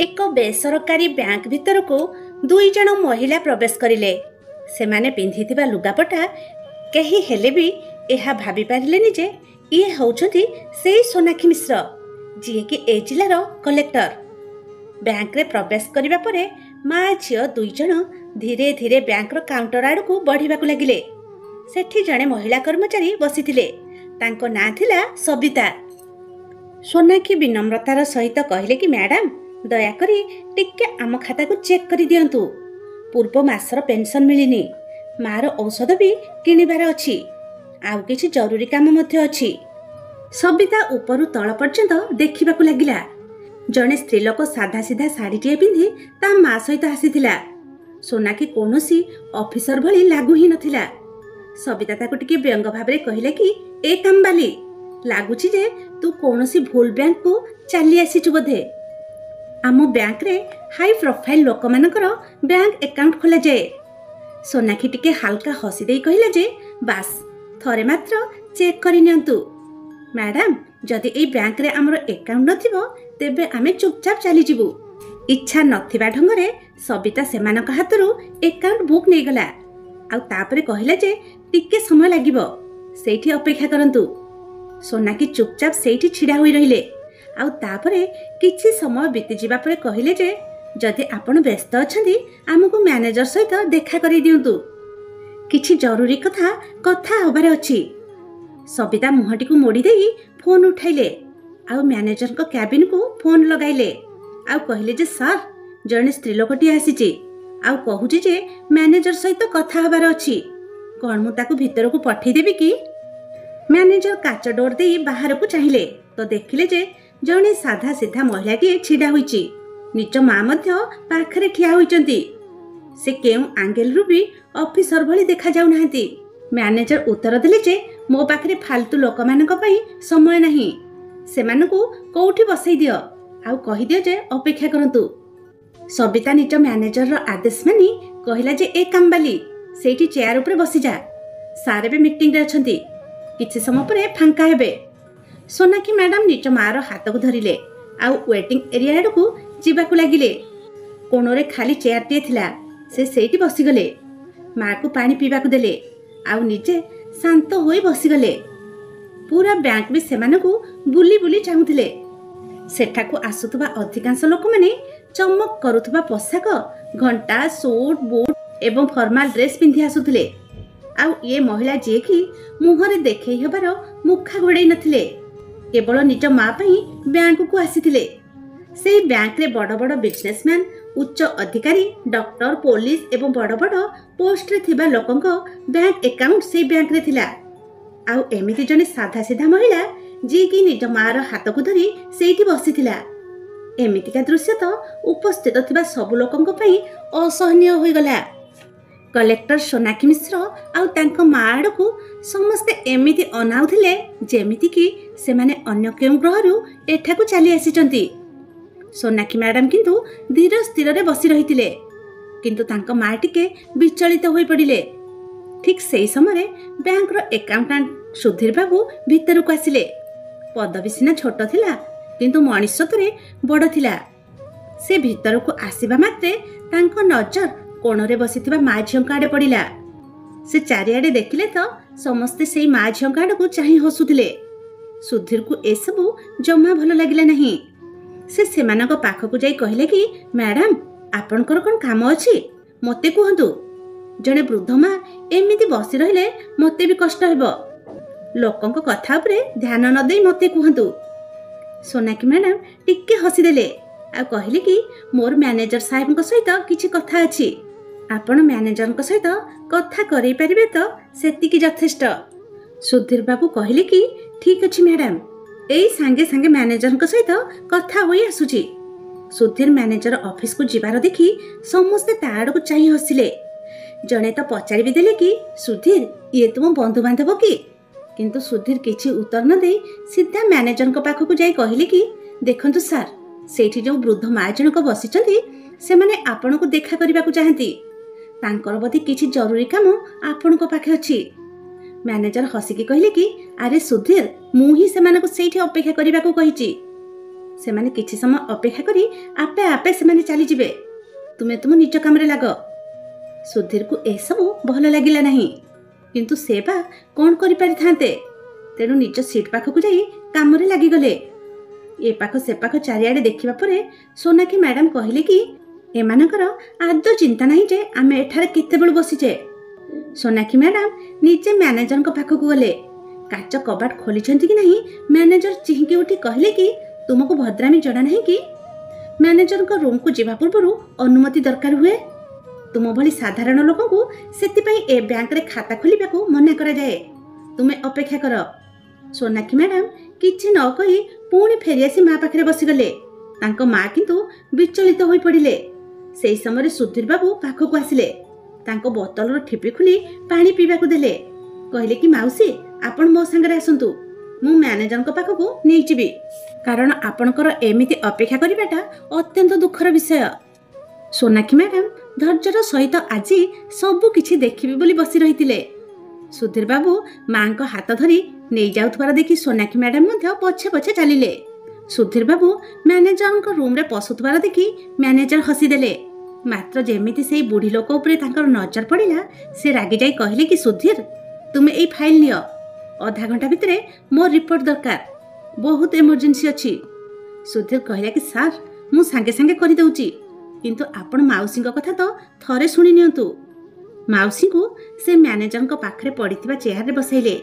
ଏକ ବେସରକାରୀ ବ୍ୟାଙ୍କ ଭିତରକୁ ଦୁଇ ଜଣ ମହିଳା ପ୍ରବେଶ କରିଲେ। ସେମାନେ ପିନ୍ଧିଥିବା ଲୁଗାପଟା କେହି ହେଲେ ବି ଏହା ଭାବିପାରିଲେନି ଯେ ଇଏ ହେଉଛନ୍ତି ସେଇ ସୋନାକ୍ଷୀ ମିଶ୍ର, ଯିଏକି ଏ ଜିଲ୍ଲାର କଲେକ୍ଟର। ବ୍ୟାଙ୍କରେ ପ୍ରବେଶ କରିବା ପରେ ମା ଝିଅ ଦୁଇ ଜଣ ଧୀରେ ଧୀରେ ବ୍ୟାଙ୍କର କାଉଣ୍ଟର ଆଡ଼କୁ ବଢ଼ିବାକୁ ଲାଗିଲେ। ସେଠି ଜଣେ ମହିଳା କର୍ମଚାରୀ ବସିଥିଲେ। ତାଙ୍କ ନାଁ ଥିଲା ସବିତା। ସୋନାକ୍ଷୀ ବିନମ୍ରତାର ସହିତ କହିଲେ କି ମ୍ୟାଡାମ, ଦୟାକରି ଟିକେ ଆମ ଖାତାକୁ ଚେକ୍ କରିଦିଅନ୍ତୁ। ପୂର୍ବ ମାସର ପେନସନ ମିଳିନି, ମାର ଔଷଧ ବି କିଣିବାର ଅଛି, ଆଉ କିଛି ଜରୁରୀ କାମ ମଧ୍ୟ ଅଛି। ସବିତା ଉପରୁ ତଳ ପର୍ଯ୍ୟନ୍ତ ଦେଖିବାକୁ ଲାଗିଲା। ଜଣେ ସ୍ତ୍ରୀଲୋକ ସାଧା ସିଧା ଶାଢ଼ୀଟିଏ ପିନ୍ଧି ତା ମା ସହିତ ଆସିଥିଲା। ସୋନାକ୍ଷୀ କୌଣସି ଅଫିସର ଭଳି ଲାଗୁ ହିଁ ନଥିଲା। ସବିତା ତାକୁ ଟିକେ ବ୍ୟଙ୍ଗ ଭାବରେ କହିଲେ କି ଏ କାମବାଲି, ଲାଗୁଛି ଯେ ତୁ କୌଣସି ଭୁଲ ବ୍ୟାଙ୍କକୁ ଚାଲି ଆସିଛୁ ବୋଧେ। ଆମ ବ୍ୟାଙ୍କରେ ହାଇ ପ୍ରୋଫାଇଲ ଲୋକମାନଙ୍କର ବ୍ୟାଙ୍କ ଆକାଉଣ୍ଟ ଖୋଲାଯାଏ। ସୋନାକ୍ଷୀ ଟିକେ ହାଲକା ହସି ଦେଇ କହିଲା ଯେ ବାସ୍, ଥରେ ମାତ୍ର ଚେକ୍ କରିନିଅନ୍ତୁ। ମ୍ୟାଡାମ, ଯଦି ଏଇ ବ୍ୟାଙ୍କରେ ଆମର ଆକାଉଣ୍ଟ ନଥିବ ତେବେ ଆମେ ଚୁପଚାପ ଚାଲିଯିବୁ। ଇଚ୍ଛା ନଥିବା ଢଙ୍ଗରେ ସବିତା ସେମାନଙ୍କ ହାତରୁ ଆକାଉଣ୍ଟ ବୁକ୍ ନେଇଗଲା। ଆଉ ତାପରେ କହିଲା ଯେ ଟିକେ ସମୟ ଲାଗିବ, ସେଇଠି ଅପେକ୍ଷା କରନ୍ତୁ। ସୋନାକ୍ଷୀ ଚୁପଚାପ ସେଇଠି ଛିଡ଼ା ହୋଇ ରହିଲେ। ଆଉ ତାପରେ କିଛି ସମୟ ବିତିଯିବା ପରେ କହିଲେ ଯେ ଯଦି ଆପଣ ବ୍ୟସ୍ତ ଅଛନ୍ତି ଆମକୁ ମ୍ୟାନେଜର ସହିତ ଦେଖା କରେଇ ଦିଅନ୍ତୁ, କିଛି ଜରୁରୀ କଥା ହବାର ଅଛି। ସବିତା ମୁହଁଟିକୁ ମୋଡ଼ି ଦେଇ ଫୋନ୍ ଉଠାଇଲେ ଆଉ ମ୍ୟାନେଜରଙ୍କ କ୍ୟାବିନକୁ ଫୋନ୍ ଲଗାଇଲେ। ଆଉ କହିଲେ ଯେ ସାର୍, ଜଣେ ସ୍ତ୍ରୀଲୋକଟିଏ ଆସିଛି ଆଉ କହୁଛି ଯେ ମ୍ୟାନେଜର ସହିତ କଥା ହେବାର ଅଛି। କ'ଣ ମୁଁ ତାକୁ ଭିତରକୁ ପଠେଇଦେବି କି? ମ୍ୟାନେଜର କାଚ ଡୋର ଦେଇ ବାହାରକୁ ଚାହିଁଲେ ତ ଦେଖିଲେ ଯେ ଜଣେ ସାଧା ସିଧା ମହିଳାଟିଏ ଛିଡ଼ା ହୋଇଛି। ନିଜ ମା ମଧ୍ୟ ପାଖରେ ଠିଆ ହୋଇଛନ୍ତି। ସେ କେଉଁ ଆଙ୍ଗେଲରୁ ବି ଅଫିସର ଭଳି ଦେଖାଯାଉନାହାନ୍ତି। ମ୍ୟାନେଜର ଉତ୍ତର ଦେଲେ ଯେ ମୋ ପାଖରେ ଫାଲତୁ ଲୋକମାନଙ୍କ ପାଇଁ ସମୟ ନାହିଁ। ସେମାନଙ୍କୁ କୋଉଠି ବସେଇ ଦିଅ ଆଉ କହିଦିଅ ଯେ ଅପେକ୍ଷା କରନ୍ତୁ। ସବିତା ନିଜ ମ୍ୟାନେଜରର ଆଦେଶ ମାନି କହିଲା ଯେ ଏ କାମବାଲି, ସେଇଠି ଚେୟାର ଉପରେ ବସିଯା। ସାର୍ ଏବେ ମିଟିଂରେ ଅଛନ୍ତି, କିଛି ସମୟ ପରେ ଫାଙ୍କା ହେବେ। ସୋନାକ୍ଷୀ ମ୍ୟାଡାମ ନିଜ ମାର ହାତକୁ ଧରିଲେ ଆଉ ୱେଟିଂ ଏରିଆ ଆଡ଼କୁ ଯିବାକୁ ଲାଗିଲେ। କୋଣରେ ଖାଲି ଚେୟାରଟିଏ ଥିଲା, ସେ ସେଇଠି ବସିଗଲେ। ମାକୁ ପାଣି ପିଇବାକୁ ଦେଲେ ଆଉ ନିଜେ ଶାନ୍ତ ହୋଇ ବସିଗଲେ। ପୁରା ବ୍ୟାଙ୍କ ବି ସେମାନଙ୍କୁ ବୁଲି ବୁଲି ଚାହୁଁଥିଲେ। ସେଠାକୁ ଆସୁଥିବା ଅଧିକାଂଶ ଲୋକମାନେ ଚମକ କରୁଥିବା ପୋଷାକ, ଘଣ୍ଟା, ସୁଟ୍, ବୁଟ୍ ଏବଂ ଫର୍ମାଲ ଡ୍ରେସ୍ ପିନ୍ଧି ଆସୁଥିଲେ। ଆଉ ଏ ମହିଳା ଯିଏକି ମୁହଁରେ ଦେଖେଇ ହେବାର ମୁଖା ଘୋଡ଼େଇ ନଥିଲେ, କେବଳ ନିଜ ମା ପାଇଁ ବ୍ୟାଙ୍କକୁ ଆସିଥିଲେ। ସେହି ବ୍ୟାଙ୍କରେ ବଡ଼ ବଡ଼ ବିଜନେସମ୍ୟାନ, ଉଚ୍ଚ ଅଧିକାରୀ, ଡକ୍ଟର, ପୋଲିସ ଏବଂ ବଡ଼ ବଡ଼ ପୋଷ୍ଟରେ ଥିବା ଲୋକଙ୍କ ବ୍ୟାଙ୍କ ଆକାଉଣ୍ଟ ସେହି ବ୍ୟାଙ୍କରେ ଥିଲା। ଆଉ ଏମିତି ଜଣେ ସାଧା ସିଧା ମହିଳା ଯିଏକି ନିଜ ମାର ହାତକୁ ଧରି ସେଇଠି ବସିଥିଲା। ଏମିତିକା ଦୃଶ୍ୟ ତ ଉପସ୍ଥିତ ଥିବା ସବୁ ଲୋକଙ୍କ ପାଇଁ ଅସହନୀୟ ହୋଇଗଲା। କଲେକ୍ଟର ସୋନାକ୍ଷୀ ମିଶ୍ର ଆଉ ତାଙ୍କ ମା ଆଡ଼କୁ ସମସ୍ତେ ଏମିତି ଅନାଉଥିଲେ ଯେମିତିକି ସେମାନେ ଅନ୍ୟ କେଉଁ ଗ୍ରହରୁ ଏଠାକୁ ଚାଲି ଆସିଛନ୍ତି। ସୋନାକ୍ଷୀ ମ୍ୟାଡାମ କିନ୍ତୁ ଧୀର ସ୍ଥିରରେ ବସି ରହିଥିଲେ, କିନ୍ତୁ ତାଙ୍କ ମା ଟିକେ ବିଚଳିତ ହୋଇପଡ଼ିଲେ। ଠିକ୍ ସେହି ସମୟରେ ବ୍ୟାଙ୍କର ଆକାଉଣ୍ଟାଣ୍ଟ ସୁଧୀର ବାବୁ ଭିତରକୁ ଆସିଲେ। ପଦବୀ ସିନା ଛୋଟ ଥିଲା, କିନ୍ତୁ ମଣିଷତ୍ୱରେ ବଡ଼ ଥିଲା। ସେ ଭିତରକୁ ଆସିବା ମାତ୍ରେ ତାଙ୍କ ନଜର କୋଣରେ ବସିଥିବା ମା ଝିଅଙ୍କ ଆଡ଼େ ପଡ଼ିଲା। ସେ ଚାରିଆଡ଼େ ଦେଖିଲେ ତ ସମସ୍ତେ ସେଇ ମା ଝିଅଙ୍କ ଆଡ଼କୁ ଚାହିଁ ହସୁଥିଲେ। ସୁଧୀରକୁ ଏସବୁ ଜମା ଭଲ ଲାଗିଲା ନାହିଁ। ସେ ସେମାନଙ୍କ ପାଖକୁ ଯାଇ କହିଲେ କି ମ୍ୟାଡାମ, ଆପଣଙ୍କର କ'ଣ କାମ ଅଛି? ମୋତେ କୁହନ୍ତୁ। ଜଣେ ବୃଦ୍ଧ ମା ଏମିତି ବସି ରହିଲେ ମୋତେ ବି କଷ୍ଟ ହେବ। ଲୋକଙ୍କ କଥା ଉପରେ ଧ୍ୟାନ ନ ଦେଇ ମୋତେ କୁହନ୍ତୁ। ସୋନାକ୍ଷୀ ମ୍ୟାଡାମ ଟିକେ ହସିଦେଲେ ଆଉ କହିଲେ କି ମୋର ମ୍ୟାନେଜର ସାହେବଙ୍କ ସହିତ କିଛି କଥା ଅଛି। ଆପଣ ମ୍ୟାନେଜରଙ୍କ ସହିତ କଥା କରେଇ ପାରିବେ ତ ସେତିକି ଯଥେଷ୍ଟ। ସୁଧୀର ବାବୁ କହିଲେ କି ଠିକ୍ ଅଛି ମ୍ୟାଡାମ, ଏଇ ସାଙ୍ଗେ ସାଙ୍ଗେ ମ୍ୟାନେଜରଙ୍କ ସହିତ କଥା ହୋଇ ଆସୁଛି। ସୁଧୀର ମ୍ୟାନେଜର ଅଫିସକୁ ଯିବାର ଦେଖି ସମସ୍ତେ ତା ଆଡ଼କୁ ଚାହିଁ ହସିଲେ। ଜଣେ ତ ପଚାରି ବି ଦେଲେ କି ସୁଧୀର, ଇଏ ତୁମ ବନ୍ଧୁବାନ୍ଧବ କି? କିନ୍ତୁ ସୁଧୀର କିଛି ଉତ୍ତର ନ ଦେଇ ସିଧା ମ୍ୟାନେଜରଙ୍କ ପାଖକୁ ଯାଇ କହିଲେ କି ଦେଖନ୍ତୁ ସାର୍, ସେଇଠି ଯେଉଁ ବୃଦ୍ଧ ମା ଜଣକ ବସିଛନ୍ତି ସେମାନେ ଆପଣଙ୍କୁ ଦେଖା କରିବାକୁ ଚାହାନ୍ତି। ତାଙ୍କର ବୋଧେ କିଛି ଜରୁରୀ କାମ ଆପଣଙ୍କ ପାଖେ ଅଛି। ମ୍ୟାନେଜର ହସିକି କହିଲେ କି ଆରେ ସୁଧୀର, ମୁଁ ହିଁ ସେମାନଙ୍କୁ ସେଇଠି ଅପେକ୍ଷା କରିବାକୁ କହିଛି। ସେମାନେ କିଛି ସମୟ ଅପେକ୍ଷା କରି ଆପେ ଆପେ ସେମାନେ ଚାଲିଯିବେ। ତୁମେ ତୁମ ନିଜ କାମରେ ଲାଗ। ସୁଧୀରକୁ ଏସବୁ ଭଲ ଲାଗିଲା ନାହିଁ, କିନ୍ତୁ ସେ ବା କ'ଣ କରିପାରିଥାନ୍ତେ? ତେଣୁ ନିଜ ସିଟ୍ ପାଖକୁ ଯାଇ କାମରେ ଲାଗିଗଲେ। ଏ ପାଖ ସେ ପାଖ ଚାରିଆଡ଼େ ଦେଖିବା ପରେ ସୋନାକ୍ଷୀ ମ୍ୟାଡାମ କହିଲେ କି ଏମାନଙ୍କର ଆଦୌ ଚିନ୍ତା ନାହିଁ ଯେ ଆମେ ଏଠାରେ କେତେବେଳୁ ବସିଛେ। ସୋନାକ୍ଷୀ ମ୍ୟାଡାମ ନିଜେ ମ୍ୟାନେଜରଙ୍କ ପାଖକୁ ଗଲେ। କାଚ କବାଟ ଖୋଲିଛନ୍ତି କି ନାହିଁ ମ୍ୟାନେଜର ଚିହିଁକି ଉଠି କହିଲେ କି ତୁମକୁ ଭଦ୍ରାମୀ ଜଣା ନାହିଁ କି? ମ୍ୟାନେଜରଙ୍କ ରୁମ୍କୁ ଯିବା ପୂର୍ବରୁ ଅନୁମତି ଦରକାର ହୁଏ। ତୁମ ଭଳି ସାଧାରଣ ଲୋକଙ୍କୁ ସେଥିପାଇଁ ଏ ବ୍ୟାଙ୍କରେ ଖାତା ଖୋଲିବାକୁ ମନା କରାଯାଏ। ତୁମେ ଅପେକ୍ଷା କର। ସୋନାକ୍ଷୀ ମ୍ୟାଡାମ କିଛି ନ କହି ପୁଣି ଫେରିଆସି ମା ପାଖରେ ବସିଗଲେ। ତାଙ୍କ ମା କିନ୍ତୁ ବିଚଳିତ ହୋଇପଡ଼ିଲେ। ସେହି ସମୟରେ ସୁଧୀର ବାବୁ ପାଖକୁ ଆସିଲେ। ତାଙ୍କ ବୋତଲର ଠିପି ଖୋଲି ପାଣି ପିଇବାକୁ ଦେଲେ। କହିଲେ କି ମାଉସୀ, ଆପଣ ମୋ ସାଙ୍ଗରେ ଆସନ୍ତୁ, ମୁଁ ମ୍ୟାନେଜରଙ୍କ ପାଖକୁ ନେଇଯିବି। କାରଣ ଆପଣଙ୍କର ଏମିତି ଅପେକ୍ଷା କରିବାଟା ଅତ୍ୟନ୍ତ ଦୁଃଖର ବିଷୟ। ସୋନାକ୍ଷୀ ମ୍ୟାଡାମ ଧୈର୍ଯ୍ୟର ସହିତ ଆଜି ସବୁ କିଛି ଦେଖିବେ ବୋଲି ବସି ରହିଥିଲେ। ସୁଧୀର ବାବୁ ମାଙ୍କ ହାତ ଧରି ନେଇଯାଉଥିବାର ଦେଖି ସୋନାକ୍ଷୀ ମ୍ୟାଡାମ ମଧ୍ୟ ପଛେ ପଛେ ଚାଲିଲେ। ସୁଧୀର ବାବୁ ମ୍ୟାନେଜରଙ୍କ ରୁମ୍ରେ ପଶୁଥିବାର ଦେଖି ମ୍ୟାନେଜର ହସିଦେଲେ। ମାତ୍ର ଯେମିତି ସେଇ ବୁଢ଼ୀ ଲୋକ ଉପରେ ତାଙ୍କର ନଜର ପଡ଼ିଲା, ସେ ରାଗିଯାଇ କହିଲେ କି ସୁଧୀର, ତୁମେ ଏଇ ଫାଇଲ ନିଅ। ଅଧା ଘଣ୍ଟା ଭିତରେ ମୋ ରିପୋର୍ଟ ଦରକାର, ବହୁତ ଏମର୍ଜେନ୍ସି ଅଛି। ସୁଧୀର କହିଲା କି ସାର୍, ମୁଁ ସାଙ୍ଗେ ସାଙ୍ଗେ କରିଦେଉଛି, କିନ୍ତୁ ଆପଣ ମାଉସୀଙ୍କ କଥା ତ ଥରେ ଶୁଣି ନିଅନ୍ତୁ। ମାଉସୀଙ୍କୁ ସେ ମ୍ୟାନେଜରଙ୍କ ପାଖରେ ପଡ଼ିଥିବା ଚେୟାରରେ ବସାଇଲେ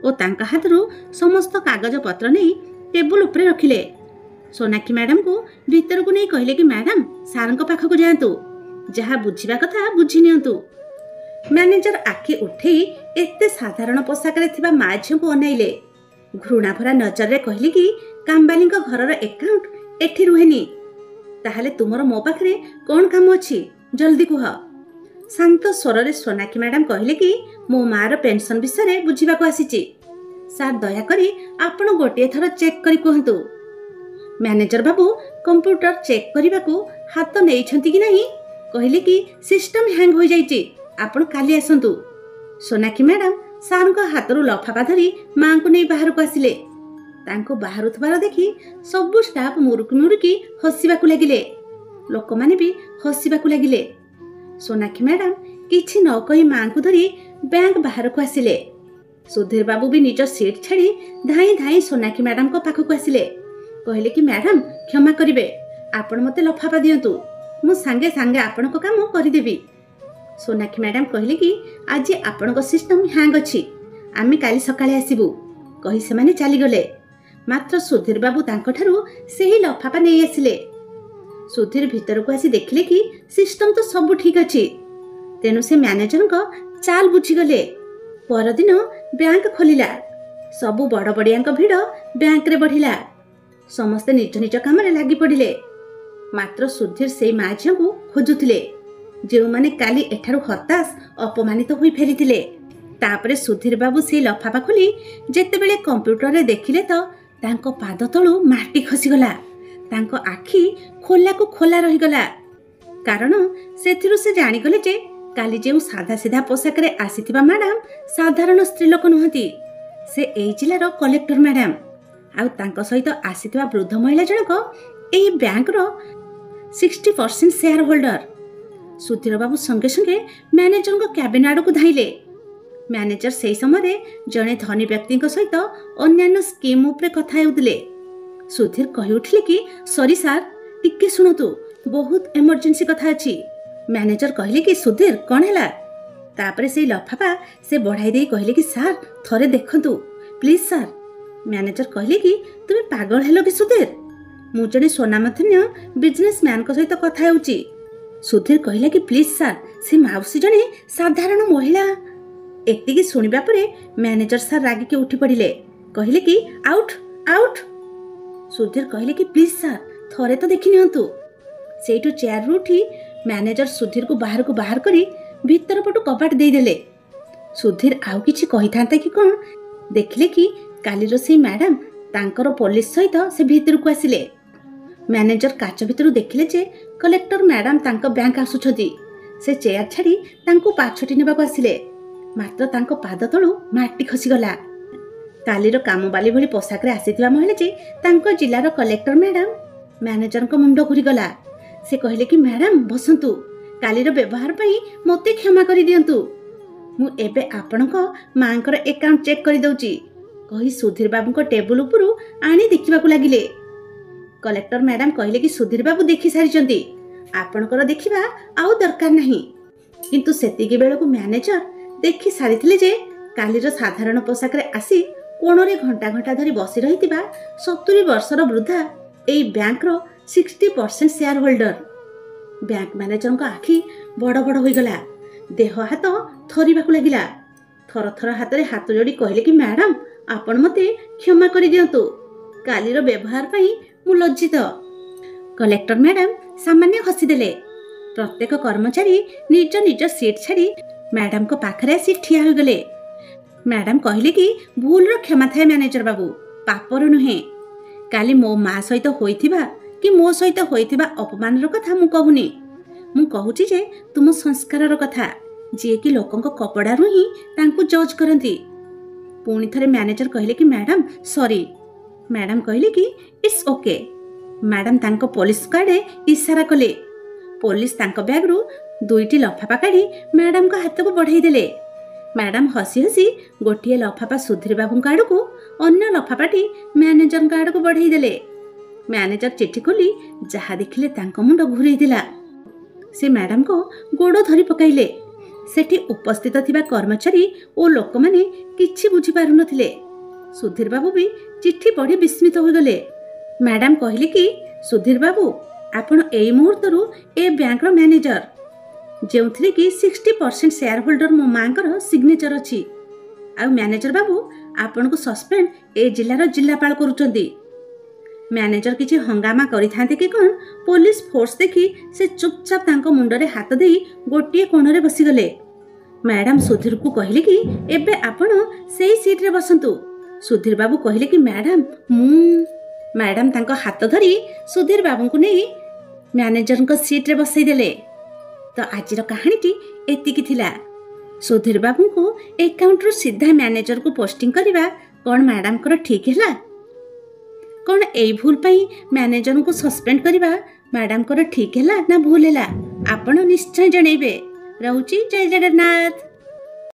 ଓ ତାଙ୍କ ହାତରୁ ସମସ୍ତ କାଗଜପତ୍ର ନେଇ ଟେବୁଲ ଉପରେ ରଖିଲେ। ସୋନାକ୍ଷୀ ମ୍ୟାଡାମକୁ ଭିତରକୁ ନେଇ କହିଲେ କି ମ୍ୟାଡାମ, ସାର୍ଙ୍କ ପାଖକୁ ଯାଆନ୍ତୁ, ଯାହା ବୁଝିବା କଥା ବୁଝି ନିଅନ୍ତୁ। ମ୍ୟାନେଜର ଆଖି ଉଠେଇ ଏତେ ସାଧାରଣ ପୋଷାକରେ ଥିବା ମା ଝିଅଙ୍କୁ ଅନାଇଲେ। ଘୃଣାଭରା ନଜରରେ କହିଲେ କି କାମ୍ବାଲିଙ୍କ ଘରର ଏକାଉଣ୍ଟ ଏଠି ରୁହେନି। ତାହେଲେ ତୁମର ମୋ ପାଖରେ କ'ଣ କାମ ଅଛି, ଜଲ୍ଦି କୁହ। ଶାନ୍ତ ସ୍ୱରରେ ସୋନାକ୍ଷୀ ମ୍ୟାଡାମ କହିଲେ କି ମୋ ମାର ପେନ୍ସନ ବିଷୟରେ ବୁଝିବାକୁ ଆସିଛି। ସାର୍, ଦୟାକରି ଆପଣ ଗୋଟିଏ ଥର ଚେକ୍ କରି କୁହନ୍ତୁ। ମ୍ୟାନେଜର ବାବୁ କମ୍ପ୍ୟୁଟର ଚେକ୍ କରିବାକୁ ହାତ ନେଇଛନ୍ତି କି ନାହିଁ କହିଲେ କି ସିଷ୍ଟମ ହ୍ୟାଙ୍ଗ ହୋଇଯାଇଛି, ଆପଣ କାଲି ଆସନ୍ତୁ। ସୋନାକ୍ଷୀ ମ୍ୟାଡାମ ସାର୍ଙ୍କ ହାତରୁ ଲଫାଫା ଧରି ମାଙ୍କୁ ନେଇ ବାହାରକୁ ଆସିଲେ। ତାଙ୍କୁ ବାହାରୁଥିବାର ଦେଖି ସବୁ ଷ୍ଟାଫ ମୁରୁକି ମୁରୁକି ହସିବାକୁ ଲାଗିଲେ। ଲୋକମାନେ ବି ହସିବାକୁ ଲାଗିଲେ। ସୋନାକ୍ଷୀ ମ୍ୟାଡାମ କିଛି ନ କହି ମାଙ୍କୁ ଧରି ବ୍ୟାଙ୍କ ବାହାରକୁ ଆସିଲେ। ସୁଧୀର ବାବୁ ବି ନିଜ ସିଟ୍ ଛାଡ଼ି ଧାଇଁ ଧାଇଁ ସୋନାକ୍ଷୀ ମ୍ୟାଡାମଙ୍କ ପାଖକୁ ଆସିଲେ। କହିଲେ କି ମ୍ୟାଡାମ, କ୍ଷମା କରିବେ, ଆପଣ ମୋତେ ଲଫାଫା ଦିଅନ୍ତୁ, ମୁଁ ସାଙ୍ଗେ ସାଙ୍ଗେ ଆପଣଙ୍କ କାମ କରିଦେବି। ସୋନାକ୍ଷୀ ମ୍ୟାଡାମ କହିଲେ କି ଆଜି ଆପଣଙ୍କ ସିଷ୍ଟମ ହ୍ୟାଙ୍ଗ ଅଛି, ଆମେ କାଲି ସକାଳେ ଆସିବୁ। କହି ସେମାନେ ଚାଲିଗଲେ। ମାତ୍ର ସୁଧୀର ବାବୁ ତାଙ୍କଠାରୁ ସେହି ଲଫାଫା ନେଇ ଆସିଲେ। ସୁଧୀର ଭିତରକୁ ଆସି ଦେଖିଲେ କି ସିଷ୍ଟମ ତ ସବୁ ଠିକ ଅଛି। ତେଣୁ ସେ ମ୍ୟାନେଜରଙ୍କ ଚାଲ ବୁଝିଗଲେ। ପରଦିନ ବ୍ୟାଙ୍କ ଖୋଲିଲା। ସବୁ ବଡ଼ ବଡ଼ିଆଙ୍କ ଭିଡ଼ ବ୍ୟାଙ୍କରେ ବଢ଼ିଲା। ସମସ୍ତେ ନିଜ ନିଜ କାମରେ ଲାଗି ପଡ଼ିଲେ। ମାତ୍ର ସୁଧୀର ସେଇ ମା ଝିଅଙ୍କୁ ଖୋଜୁଥିଲେ, ଯେଉଁମାନେ କାଲି ଏଠାରୁ ହତାଶ ଅପମାନିତ ହୋଇ ଫେରିଥିଲେ। ତାପରେ ସୁଧୀର ବାବୁ ସେଇ ଲଫାଫା ଖୋଲି ଯେତେବେଳେ କମ୍ପ୍ୟୁଟରରେ ଦେଖିଲେ ତ ତାଙ୍କ ପାଦ ତଳୁ ମାଟି ଖସିଗଲା। ତାଙ୍କ ଆଖି ଖୋଲାକୁ ଖୋଲା ରହିଗଲା। କାରଣ ସେଥିରୁ ସେ ଜାଣିଗଲେ ଯେ କାଲି ଯେଉଁ ସାଧା ସିଧା ପୋଷାକରେ ଆସିଥିବା ମ୍ୟାଡାମ ସାଧାରଣ ସ୍ତ୍ରୀ ଲୋକ ନୁହନ୍ତି, ସେ ଏଇ ଜିଲ୍ଲାର କଲେକ୍ଟର ମ୍ୟାଡାମ। ଆଉ ତାଙ୍କ ସହିତ ଆସିଥିବା ବୃଦ୍ଧ ମହିଳା ଜଣକ ଏହି ବ୍ୟାଙ୍କର 60% ସେୟାର ହୋଲ୍ଡର। ସୁଧୀର ବାବୁ ସଙ୍ଗେ ସଙ୍ଗେ ମ୍ୟାନେଜରଙ୍କ କ୍ୟାବିନ ଆଡ଼କୁ ଧାଇଁଲେ। ମ୍ୟାନେଜର ସେହି ସମୟରେ ଜଣେ ଧନୀ ବ୍ୟକ୍ତିଙ୍କ ସହିତ ଅନ୍ୟାନ୍ୟ ସ୍କିମ୍ ଉପରେ କଥା ହେଉଥିଲେ। ସୁଧୀର କହି ଉଠିଲେ କି ସରି ସାର୍, ଟିକେ ଶୁଣନ୍ତୁ, ବହୁତ ଏମର୍ଜେନ୍ସି କଥା ଅଛି। ମ୍ୟାନେଜର କହିଲେ କି ସୁଧୀର, କ'ଣ ହେଲା? ତାପରେ ସେଇ ଲଫାଫା ସେ ବଢ଼ାଇ ଦେଇ କହିଲେ କି ସାର୍, ଥରେ ଦେଖନ୍ତୁ ପ୍ଲିଜ ସାର୍। ମ୍ୟାନେଜର କହିଲେ କି ତୁମେ ପାଗଳ ହେଲ କି ସୁଧୀର? ମୁଁ ଜଣେ ସ୍ୱନାମଧନ୍ୟ ବିଜନେସ ମ୍ୟାନଙ୍କ ସହିତ କଥା ହେଉଛି। ସୁଧୀର କହିଲା କି ପ୍ଲିଜ ସାର୍, ସେ ମାଉସୀ ଜଣେ ସାଧାରଣ ମହିଳା। ଏତିକି ଶୁଣିବା ପରେ ମ୍ୟାନେଜର ସାର୍ ରାଗିକି ଉଠି ପଡ଼ିଲେ। କହିଲେ କି ଆଉଟ୍ ଆଉଟ୍। ସୁଧୀର କହିଲେ କି ପ୍ଲିଜ ସାର୍, ଥରେ ତ ଦେଖି ନିଅନ୍ତୁ। ସେଇଠୁ ଚେୟାରରୁ ଉଠି ମ୍ୟାନେଜର ସୁଧୀରକୁ ବାହାରକୁ ବାହାର କରି ଭିତର ପଟୁ କବାଟ ଦେଇଦେଲେ। ସୁଧୀର ଆଉ କିଛି କହିଥାନ୍ତା କି କ'ଣ, ଦେଖିଲେ କି କାଲିର ସେଇ ମ୍ୟାଡାମ ତାଙ୍କର ପୋଲିସ ସହିତ ସେ ଭିତରକୁ ଆସିଲେ। ମ୍ୟାନେଜର କାଚ ଭିତରୁ ଦେଖିଲେ ଯେ କଲେକ୍ଟର ମ୍ୟାଡାମ ତାଙ୍କ ବ୍ୟାଙ୍କ ଆସୁଛନ୍ତି। ସେ ଚେୟାର ଛାଡ଼ି ତାଙ୍କୁ ପାଛୋଟି ନେବାକୁ ଆସିଲେ। ମାତ୍ର ତାଙ୍କ ପାଦ ତଳୁ ମାଟି ଖସିଗଲା। କାଲିର କାମବାଲି ଭଳି ପୋଷାକରେ ଆସିଥିବା ମହିଳା ଯେ ତାଙ୍କ ଜିଲ୍ଲାର କଲେକ୍ଟର ମ୍ୟାଡାମ ମ୍ୟାନେଜରଙ୍କ ମୁଣ୍ଡ ଘୁରିଗଲା। ସେ କହିଲେ କି ମ୍ୟାଡାମ ବସନ୍ତୁ, କାଲିର ବ୍ୟବହାର ପାଇଁ ମୋତେ କ୍ଷମା କରିଦିଅନ୍ତୁ। ମୁଁ ଏବେ ଆପଣଙ୍କ ମାଙ୍କର ଆକାଉଣ୍ଟ ଚେକ୍ କରିଦେଉଛି କହି ସୁଧୀର ବାବୁଙ୍କ ଟେବୁଲ ଉପରୁ ଆଣି ଦେଖିବାକୁ ଲାଗିଲେ। କଲେକ୍ଟର ମ୍ୟାଡାମ କହିଲେ କି ସୁଧୀର ବାବୁ ଦେଖି ସାରିଛନ୍ତି, ଆପଣଙ୍କର ଦେଖିବା ଆଉ ଦରକାର ନାହିଁ। କିନ୍ତୁ ସେତିକି ବେଳକୁ ମ୍ୟାନେଜର ଦେଖି ସାରିଥିଲେ ଯେ କାଲିର ସାଧାରଣ ପୋଷାକରେ ଆସି କୋଣରେ ଘଣ୍ଟା ଘଣ୍ଟା ଧରି ବସି ରହିଥିବା 70 ବର୍ଷର ବୃଦ୍ଧା ଏଇ ବ୍ୟାଙ୍କର 60% ସେୟାର ହୋଲ୍ଡର। ବ୍ୟାଙ୍କ ମ୍ୟାନେଜରଙ୍କ ଆଖି ବଡ଼ ବଡ଼ ହୋଇଗଲା, ଦେହ ହାତ ଥରିବାକୁ ଲାଗିଲା। ଥର ଥର ହାତରେ ହାତ ଯୋଡ଼ି କହିଲେ କି ମ୍ୟାଡାମ ଆପଣ ମୋତେ କ୍ଷମା କରିଦିଅନ୍ତୁ, କାଲିର ବ୍ୟବହାର ପାଇଁ ମୁଁ ଲଜ୍ଜିତ। କଲେକ୍ଟର ମ୍ୟାଡାମ ସାମାନ୍ୟ ହସିଦେଲେ। ପ୍ରତ୍ୟେକ କର୍ମଚାରୀ ନିଜ ନିଜ ସିଟ୍ ଛାଡ଼ି ମ୍ୟାଡାମଙ୍କ ପାଖରେ ଆସି ଠିଆ ହୋଇଗଲେ। ମ୍ୟାଡାମ କହିଲେ କି ଭୁଲର କ୍ଷମା ଥାଏ ମ୍ୟାନେଜର ବାବୁ, ପାପର ନୁହେଁ। କାଲି ମୋ ମା ସହିତ ହୋଇଥିବା କି ମୋ ସହିତ ହୋଇଥିବା ଅପମାନର କଥା ମୁଁ କହୁନି, ମୁଁ କହୁଛି ଯେ ତୁମ ସଂସ୍କାରର କଥା, ଯିଏକି ଲୋକଙ୍କ କପଡ଼ାରୁ ହିଁ ତାଙ୍କୁ ଜଜ୍ କରନ୍ତି। ପୁଣି ଥରେ ମ୍ୟାନେଜର କହିଲେ କି ମ୍ୟାଡାମ ସରି। ମ୍ୟାଡାମ କହିଲେ କି ଇଟ୍ସ ଓକେ। ମ୍ୟାଡାମ ତାଙ୍କ ପୋଲିସ କାର୍ଡରେ ଇସାରା କଲେ। ପୋଲିସ ତାଙ୍କ ବ୍ୟାଗରୁ 2ଟି ଲଫାଫା କାଢ଼ି ମ୍ୟାଡାମଙ୍କ ହାତକୁ ବଢ଼ାଇ ଦେଲେ। ମ୍ୟାଡାମ ହସି ହସି ଗୋଟିଏ ଲଫାଫା ସୁଧୀର ବାବୁଙ୍କ ଆଡ଼କୁ, ଅନ୍ୟ ଲଫାଫାଟି ମ୍ୟାନେଜରଙ୍କ ଆଡ଼କୁ ବଢ଼ାଇ ଦେଲେ। ମ୍ୟାନେଜର ଚିଠି ଖୋଲି ଯାହା ଦେଖିଲେ ତାଙ୍କ ମୁଣ୍ଡ ଘୁରେଇଥିଲା। ସେ ମ୍ୟାଡାମଙ୍କ ଗୋଡ଼ ଧରି ପକାଇଲେ। ସେଠି ଉପସ୍ଥିତ ଥିବା କର୍ମଚାରୀ ଓ ଲୋକମାନେ କିଛି ବୁଝିପାରୁନଥିଲେ। ସୁଧୀର ବାବୁ ବି ଚିଠି ପଢ଼ି ବିସ୍ମିତ ହୋଇଗଲେ। ମ୍ୟାଡାମ କହିଲେ କି ସୁଧୀର ବାବୁ ଆପଣ ଏଇ ମୁହୂର୍ତ୍ତରୁ ଏ ବ୍ୟାଙ୍କର ମ୍ୟାନେଜର, ଯେଉଁଥିରେ କି 60% ସେୟାର ହୋଲ୍ଡର ମୋ ମାଙ୍କର ସିଗ୍ନେଚର ଅଛି। ଆଉ ମ୍ୟାନେଜର ବାବୁ ଆପଣଙ୍କୁ ସସ୍ପେଣ୍ଡ ଏ ଜିଲ୍ଲାର ଜିଲ୍ଲାପାଳ କରୁଛନ୍ତି। ମ୍ୟାନେଜର କିଛି ହଙ୍ଗାମା କରିଥାନ୍ତେ କି କ'ଣ, ପୋଲିସ ଫୋର୍ସ ଦେଖି ସେ ଚୁପଚାପ ତାଙ୍କ ମୁଣ୍ଡରେ ହାତ ଦେଇ ଗୋଟିଏ କୋଣରେ ବସିଗଲେ। ମ୍ୟାଡାମ ସୁଧୀରକୁ କହିଲେ କି ଏବେ ଆପଣ ସେଇ ସିଟ୍ରେ ବସନ୍ତୁ। ସୁଧୀର ବାବୁ କହିଲେ କି ମ୍ୟାଡାମ ମ୍ୟାଡାମ ତାଙ୍କ ହାତ ଧରି ସୁଧୀର ବାବୁଙ୍କୁ ନେଇ ମ୍ୟାନେଜରଙ୍କ ସିଟ୍ରେ ବସାଇ ଦେଲେ। ତ ଆଜିର କାହାଣୀଟି ଏତିକି ଥିଲା। ସୁଧୀର ବାବୁଙ୍କୁ ଆକାଉଣ୍ଟରୁ ସିଧା ମ୍ୟାନେଜରକୁ ପୋଷ୍ଟିଂ କରିବା କ'ଣ ମ୍ୟାଡାମଙ୍କର ଠିକ୍ ହେଲା? କ'ଣ ଏଇ ଭୁଲ ପାଇଁ ମ୍ୟାନେଜରଙ୍କୁ ସସ୍ପେଣ୍ଡ କରିବା ମ୍ୟାଡାମଙ୍କର ଠିକ୍ ହେଲା ନା ଭୁଲ ହେଲା? ଆପଣ ନିଶ୍ଚୟ ଜଣେଇବେ। ରହୁଛି, ଜୟ ଜଗନ୍ନାଥ।